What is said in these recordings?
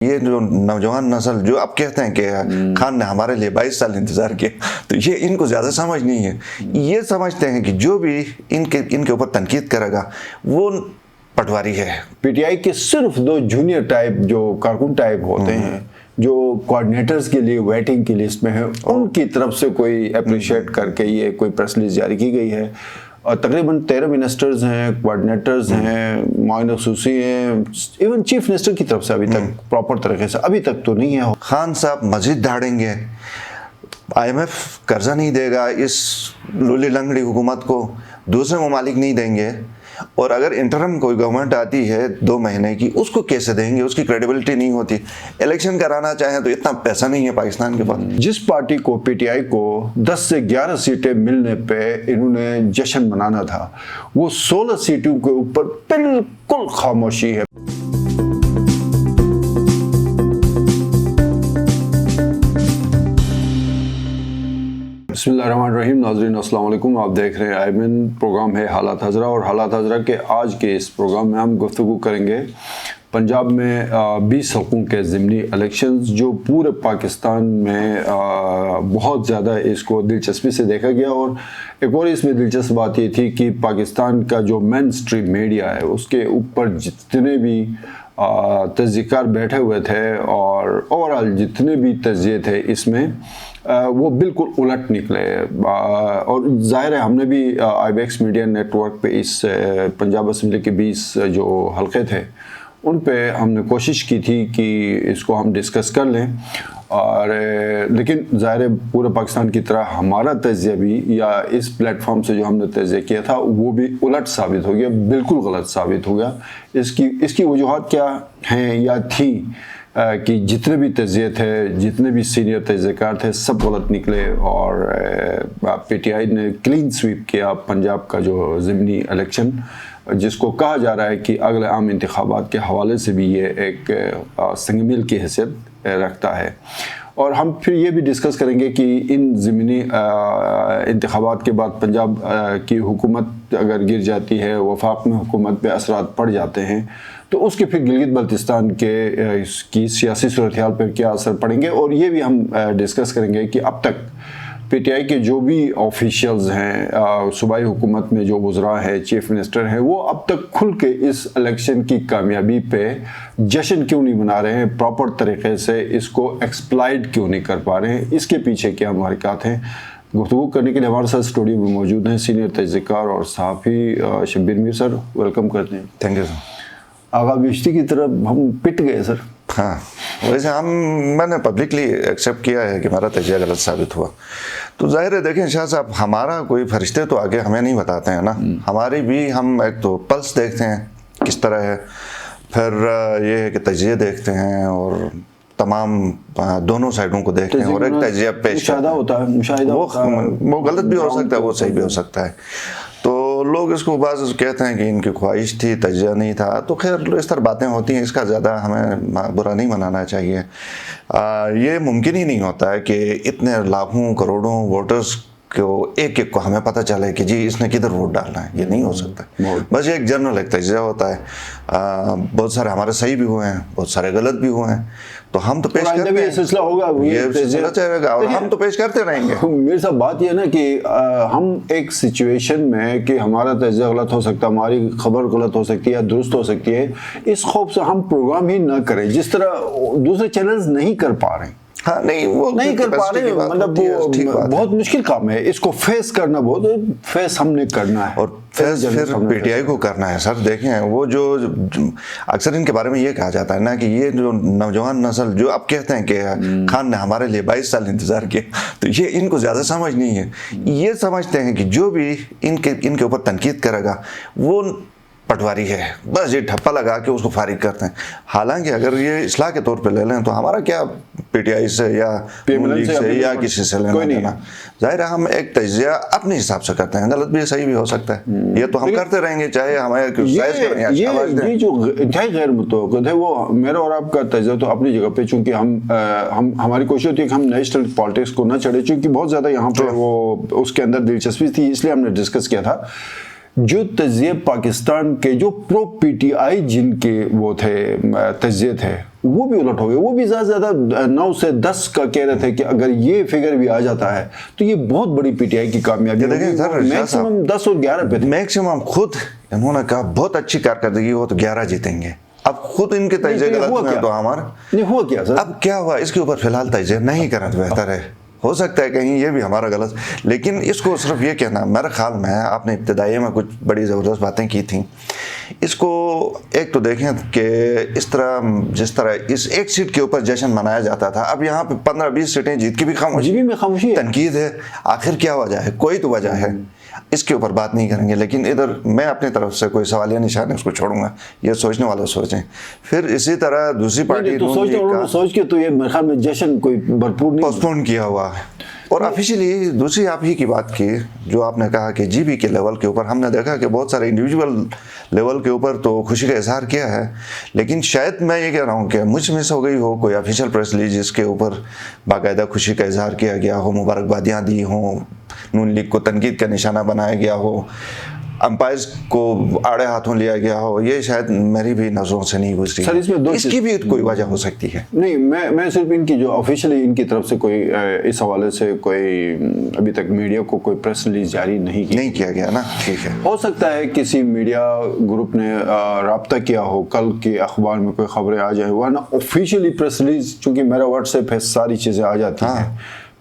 یہ جو نوجوان نسل جو اب کہتے ہیں کہ خان نے ہمارے لیے 22 سال انتظار کیا، تو یہ ان کو زیادہ سمجھ نہیں ہے. یہ سمجھتے ہیں کہ جو بھی ان کے اوپر تنقید کرے گا وہ پٹواری ہے. پی ٹی آئی کے صرف 2 جونیئر ٹائپ جو کارکن ٹائپ ہوتے ہیں جو کوآرڈینیٹرز کے لیے ویٹنگ کی لسٹ میں ہیں، ان کی طرف سے کوئی اپریشیٹ کر کے یہ کوئی پریس ریلیز جاری کی گئی ہے. اور تقریباً 13 منسٹرز ہیں، کوآرڈینیٹرز ہیں، معاون خصوصی ہیں، ایون چیف منسٹر کی طرف سے ابھی تک پراپر طریقے سے ابھی تک تو نہیں ہے. خان صاحب مزید دھاڑیں گے، آئی ایم ایف قرضہ نہیں دے گا اس لولی لنگڑی حکومت کو، دوسرے ممالک نہیں دیں گے، اور اگر انٹرم کوئی گورنمنٹ آتی ہے 2 مہینے کی، اس کو کیسے دیں گے؟ اس کی کریڈیبلٹی نہیں ہوتی. الیکشن کرانا چاہیں تو اتنا پیسہ نہیں ہے پاکستان کے پاس. جس پارٹی کو پی ٹی آئی کو 10 سے 11 سیٹیں ملنے پہ انہوں نے جشن منانا تھا، وہ 16 سیٹوں کے اوپر بالکل خاموشی ہے. بسم اللہ الرحمن الرحیم. ناظرین السلام علیکم. آپ دیکھ رہے ہیں آئمن. پروگرام ہے حالات حاضرہ، اور حالات حاضرہ کے آج کے اس پروگرام میں ہم گفتگو کریں گے پنجاب میں 20 حلقوں کے ضمنی الیکشنز جو پورے پاکستان میں بہت زیادہ اس کو دلچسپی سے دیکھا گیا. اور ایک اور اس میں دلچسپ بات یہ تھی کہ پاکستان کا جو مین اسٹریم میڈیا ہے اس کے اوپر جتنے بھی تجزیہ کار بیٹھے ہوئے تھے اور اوورال جتنے بھی تجزیے تھے اس میں وہ بالکل الٹ نکلے. اور ظاہر ہے ہم نے بھی I B X media network پہ اس پنجاب اسمبلی کے 20 جو حلقے تھے ان پہ ہم نے کوشش کی تھی کہ اس کو ہم ڈسکس کر لیں، اور لیکن ظاہر ہے پورے پاکستان کی طرح ہمارا تجزیہ بھی یا اس پلیٹ فارم سے جو ہم نے تجزیہ کیا تھا وہ بھی الٹ ثابت ہو گیا، بالکل غلط ثابت ہو گیا. اس کی وجوہات کیا ہیں یا تھی کہ جتنے بھی تجزیے تھے، جتنے بھی سینئر تجزیہ کار تھے، سب غلط نکلے، اور پی ٹی آئی نے کلین سویپ کیا پنجاب کا جو ضمنی الیکشن، جس کو کہا جا رہا ہے کہ اگلے عام انتخابات کے حوالے سے بھی یہ ایک سنگ میل کی حیثیت رکھتا ہے. اور ہم پھر یہ بھی ڈسکس کریں گے کہ ان ضمنی انتخابات کے بعد پنجاب کی حکومت اگر گر جاتی ہے، وفاق میں حکومت پہ اثرات پڑ جاتے ہیں، تو اس کے پھر گلگت بلتستان کی سیاسی صورتحال پر کیا اثر پڑیں گے. اور یہ بھی ہم ڈسکس کریں گے کہ اب تک پی ٹی آئی کے جو بھی آفیشیلز ہیں، صوبائی حکومت میں جو وزراء ہیں، چیف منسٹر ہیں، وہ اب تک کھل کے اس الیکشن کی کامیابی پہ جشن کیوں نہیں منا رہے ہیں، پراپر طریقے سے اس کو ایکسپلائٹ کیوں نہیں کر پا رہے ہیں، اس کے پیچھے کیا محرکات ہیں. گفتگو کرنے کے لیے ہمارے ساتھ اسٹوڈیو میں موجود ہیں سینئر تجزیہ کار اور صحافی شبیر میر سر. ویلکم کرتے ہیں. Thank you sir. آغا بیشتی کی طرف ہم پٹ گئے سر. ہاں، ویسے میں نے پبلکلی ایکسیپٹ کیا ہے کہ ہمارا تجزیہ غلط ثابت ہوا. تو ظاہر ہے دیکھیں شاہ صاحب، ہمارا کوئی فرشتے تو آگے ہمیں نہیں بتاتے ہیں نا. ہماری بھی ہم ایک تو پلس دیکھتے ہیں کس طرح ہے، پھر یہ ہے کہ تجزیے دیکھتے ہیں اور تمام دونوں سائڈوں کو دیکھتے ہیں اور ایک تجزیہ پیش ہوتا ہے. وہ غلط بھی ہو سکتا ہے، وہ صحیح بھی ہو سکتا ہے. تو لوگ اس کو بعض کہتے ہیں کہ ان کی خواہش تھی، تجزیہ نہیں تھا. تو خیر اس طرح باتیں ہوتی ہیں، اس کا زیادہ ہمیں برا نہیں منانا چاہیے. یہ ممکن ہی نہیں ہوتا ہے کہ اتنے لاکھوں کروڑوں ووٹرز کو ایک کو ہمیں پتہ چلے کہ جی اس نے کدھر ووٹ ڈالنا ہے. یہ نہیں ہو سکتا. بس یہ ایک جنرل ایک تجزیہ ہوتا ہے. بہت سارے ہمارے صحیح بھی ہوئے ہیں، بہت سارے غلط بھی ہوئے ہیں. تو ہم تو پیش کرتے ہیں، یہ سلسلہ ہوگا، یہ سلسلہ چلے گا اور ہم تو پیش کرتے رہیں گے. میرے صاحب بات یہ ہے نا کہ ہم ایک سچویشن میں کہ ہمارا تجزیہ غلط ہو سکتا ہے، ہماری خبر غلط ہو سکتی ہے یا درست ہو سکتی ہے، اس خوف سے ہم پروگرام ہی نہ کریں جس طرح دوسرے چینلز نہیں کر پا رہے ہیں. ہاں نہیں کر پا رہے، مطلب بہت مشکل کام ہے. اس کو فیس کرنا، فیس ہم نے کرنا ہے اور فیس پھر پی ٹی آئی کو کرنا ہے. سر دیکھیں وہ جو اکثر ان کے بارے میں یہ کہا جاتا ہے نا کہ یہ جو نوجوان نسل جو اب کہتے ہیں کہ خان نے ہمارے لیے 22 سال انتظار کیا، تو یہ ان کو زیادہ سمجھ نہیں ہے. یہ سمجھتے ہیں کہ جو بھی ان کے اوپر تنقید کرے گا وہ پٹواری ہے، بس یہ ٹھپا لگا کے اس کو فارغ کرتے ہیں. حالانکہ اگر یہ اصلاح کے طور پہ لے لیں تو ہمارا کیا پی ٹی آئی سے یا لیگ سے یا کسی سے لینا دینا. ظاہر ہے ہم ایک تجزیہ اپنے حساب سے کرتے ہیں، غلط بھی صحیح بھی ہو سکتا ہے. یہ تو ہم کرتے رہیں گے چاہے ہمارے یہ جو انتہائی غیر متوقع ہے وہ میرا اور آپ کا تجزیہ تو اپنی جگہ پہ، چونکہ ہماری کوشش ہوتی ہے کہ ہم نیشنل پالیٹکس کو نہ چڑھے، چونکہ بہت زیادہ یہاں پہ وہ اس کے اندر دلچسپی تھی، اس لیے ہم نے ڈسکس کیا تھا. جو تجزیے پاکستان کے جو پرو پی ٹی آئی جن کے وہ تھے تجزیے تھے وہ بھی الٹ ہو گئے. وہ بھی زیادہ سے زیادہ 9 سے 10 کا کہہ رہے تھے کہ اگر یہ فگر بھی آ جاتا ہے تو یہ بہت بڑی پی ٹی آئی کی کامیابی ہے. میکسیمم 10 اور 11 پہ تھے. میکسیمم خود انہوں نے کہا بہت اچھی کارکردگی ہو تو 11 جیتیں گے. اب خود ان کے تجزیے غلط ہوئے تو ہمارا نہیں ہوا کیا سر؟ اب کیا ہوا اس کے اوپر فی الحال تجزیہ نہیں کرنا بہتر ہے. ہو سکتا ہے کہیں یہ بھی ہمارا غلط، لیکن اس کو صرف یہ کہنا میرے خیال میں آپ نے ابتدائی میں کچھ بڑی زبردست باتیں کی تھیں. اس کو ایک تو دیکھیں کہ اس طرح جس طرح اس ایک سیٹ کے اوپر جشن منایا جاتا تھا، اب یہاں پہ 15-20 سیٹیں جیت کے بھی خاموشی تنقید ہے. آخر کیا وجہ ہے؟ کوئی تو وجہ ہے، اس کے اوپر بات نہیں کریں گے. لیکن ادھر میں اپنی طرف سے کوئی سوالیہ نشان اس کو چھوڑوں گا، یہ سوچنے والے سوچیں. پھر اسی طرح دوسری پارٹی سوچ کے تو یہ میرے خیال میں جشن کوئی بھرپور نہیں پوسٹپون کیا ہوا ہے. اور آفیشیلی دوسری آپ ہی کی بات کی جو آپ نے کہا کہ جی بی کے لیول کے اوپر ہم نے دیکھا کہ بہت سارے انڈیویجول لیول کے اوپر تو خوشی کا اظہار کیا ہے، لیکن شاید میں یہ کہہ رہا ہوں کہ مجھ مس ہو گئی ہو کوئی آفیشیل پریس ریلیز جس کے اوپر باقاعدہ خوشی کا اظہار کیا گیا ہو، مبارکبادیاں دی ہوں، نون لیگ کو تنقید کا نشانہ بنایا گیا ہو، امپائرز کو آڑے ہاتھوں لیا گیا ہو. یہ شاید میری بھی نظروں سے نہیں گزری. سر اس میں اس کی بھی کوئی وجہ ہو سکتی ہے. نہیں میں صرف ان کی جو آفیشلی ان کی طرف سے کوئی اس حوالے سے کوئی ابھی تک میڈیا کو کوئی پریس ریلیز جاری نہیں کیا گیا نا. ٹھیک ہے، ہو سکتا ہے کسی میڈیا گروپ نے رابطہ کیا ہو، کل کے اخبار میں کوئی خبریں آ جائیں، ورنہ آفیشلی پریس ریلیز چونکہ میرا واٹس ایپ ہے ساری چیزیں آ جاتی ہیں.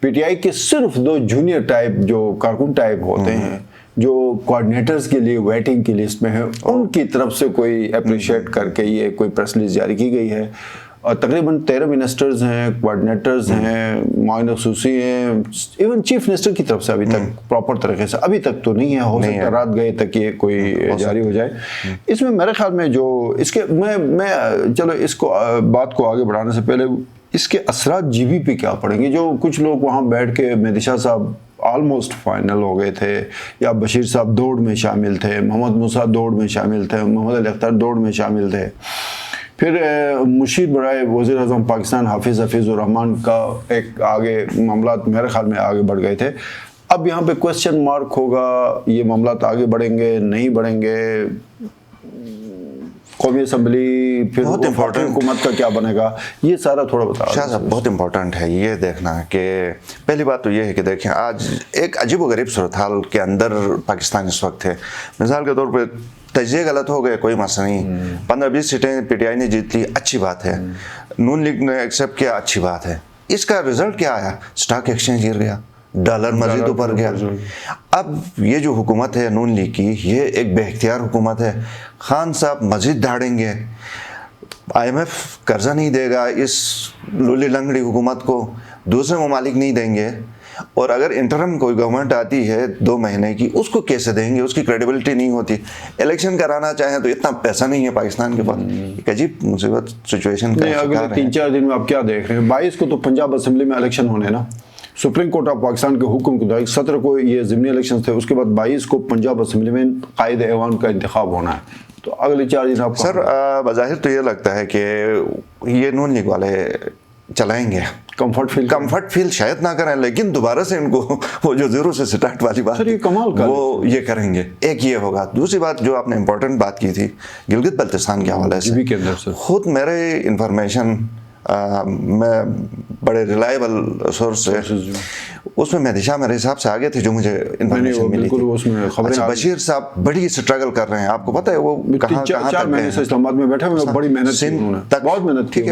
پی ٹی آئی کے صرف 2 جونیئر ٹائپ جو کارکن ٹائپ ہوتے ہیں جو کوآرڈینیٹرز کے لیے ویٹنگ کی لسٹ میں ہیں، ان کی طرف سے کوئی اپریشیٹ کر کے یہ کوئی پریس ریلیز جاری کی گئی ہے. اور تقریباً 13 منسٹرز ہیں، کوآرڈینیٹرز ہیں، معاون خصوصی ہیں، ایون چیف منسٹر کی طرف سے ابھی تک پراپر طریقے سے ابھی تک تو نہیں ہے. ہو سکتا ہے رات گئے تک یہ کوئی جاری ہو جائے. اس میں میرے خیال میں جو اس کے میں چلو اس کو بات کو آگے بڑھانے سے پہلے اس کے اثرات جی بی پہ کیا پڑیں گے. جو کچھ لوگ وہاں بیٹھ کے مہدی شاہ صاحب آلموسٹ فائنل ہو گئے تھے، یا بشیر صاحب دوڑ میں شامل تھے، محمد موسیٰ دوڑ میں شامل تھے، محمد علی اختر دوڑ میں شامل تھے. پھر مشیر برائے وزیر اعظم پاکستان حافظ الرحمان کا ایک آگے معاملات میرے خیال میں آگے بڑھ گئے تھے. اب یہاں پہ کوسچن مارک ہوگا، یہ معاملات آگے بڑھیں گے نہیں بڑھیں گے، قومی اسمبلی پھر حکومت کا کیا بنے گا، یہ سارا تھوڑا بتا. شاہ صاحب بہت امپورٹنٹ ہے یہ دیکھنا کہ پہلی بات تو یہ ہے کہ دیکھیں آج ایک عجیب و غریب صورتحال کے اندر پاکستان اس وقت ہے. مثال کے طور پہ تجزیے غلط ہو گئے کوئی مسئلہ نہیں، 15-20 سیٹیں پی ٹی آئی نے جیت لی، اچھی بات ہے. نون لیگ نے ایکسیپٹ کیا، اچھی بات ہے. اس کا رزلٹ کیا آیا؟ سٹاک ایکسچینج گر گیا، ڈالر مزید اوپر گیا. اب یہ جو حکومت ہے نون لیگ کی، یہ ایک بے اختیار حکومت ہے. خان صاحب مزید دھاڑیں گے، آئی ایم ایف قرضہ نہیں دے گا اس لولی لنگڑی حکومت کو، دوسرے ممالک نہیں دیں گے. اور اگر انٹرم کوئی گورنمنٹ آتی ہے 2 مہینے کی، اس کو کیسے دیں گے؟ اس کی کریڈیبلٹی نہیں ہوتی. الیکشن کرانا چاہیں تو اتنا پیسہ نہیں ہے پاکستان کے پاس. ایک عجیب مصیبت سچویشن کا اگلے 3-4 دن میں آپ کیا دیکھ رہے ہیں؟ 22 کو تو پنجاب اسمبلی میں الیکشن ہونے نا، سپریم کورٹ آف پاکستان کے حکم کے مطابق 17 کو یہ ضمنی الیکشن تھے، اس کے بعد 22 کو پنجاب اسمبلی میں قائد ایوان کا انتخاب ہونا ہے. تو اگلے 4 دن آپ سر بظاہر تو یہ لگتا ہے کہ یہ نون لیگ والے چلائیں گے، کمفرٹ فیل شاید نہ کریں، لیکن دوبارہ سے ان کو وہ جو زیرو سے سٹارٹ والی بات وہ یہ کریں گے. ایک یہ ہوگا. دوسری بات جو آپ نے امپورٹنٹ بات کی تھی گلگت بلتستان کے حوالے سے، خود میرے انفارمیشن میں بڑے ریلائبل سورس سے اس میں مہدی شاہ میرے حساب سے آگے تھے جو مجھے انفارمیشن ملی تھی. بشیر صاحب بڑی اسٹرگل کر رہے ہیں، آپ کو پتہ ہے وہ کہاں تک اسلام آباد میں بیٹھے ہوئے، بڑی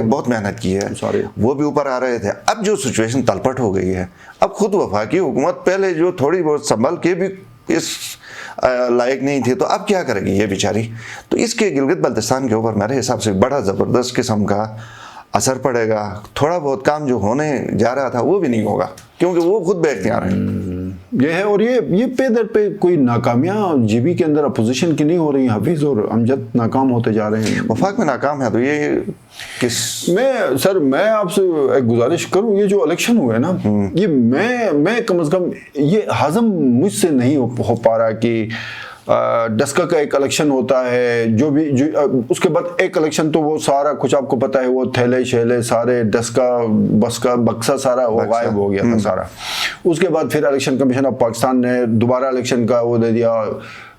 بہت محنت کی ہے، وہ بھی اوپر آ رہے تھے. اب جو سچویشن تلپٹ ہو گئی ہے، اب خود وفاقی حکومت پہلے جو تھوڑی بہت سنبھل کے بھی اس لائق نہیں تھی، تو اب کیا کرے گی یہ بیچاری. تو اس کے گلگت بلتستان کے اوپر میرے حساب سے بڑا زبردست قسم کا اثر پڑے گا. تھوڑا بہت کام جو ہونے جا رہا تھا وہ بھی نہیں ہوگا کیونکہ وہ خود بے اختیار ہیں. یہ ہے. اور یہ پے در پہ کوئی ناکامیاں جی بی کے اندر اپوزیشن کی نہیں ہو رہی. حفیظ اور امجد ناکام ہوتے جا رہے ہیں، وفاق میں ناکام ہے. تو یہ میں آپ سے ایک گزارش کروں، یہ جو الیکشن ہوئے نا، یہ میں کم از کم یہ ہضم مجھ سے نہیں ہو پا رہا کہ ڈسکا کا ایک الیکشن ہوتا ہے، جو اس کے بعد ایک الیکشن تو وہ سارا کچھ آپ کو پتا ہے، وہ تھیلے شیلے سارے ڈسکا بس کا بکسا سارا وہ غائب ہو گیا تھا سارا. اس کے بعد پھر الیکشن کمیشن آف پاکستان نے دوبارہ الیکشن کا وہ دے دیا.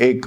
1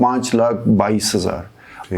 5,22,000,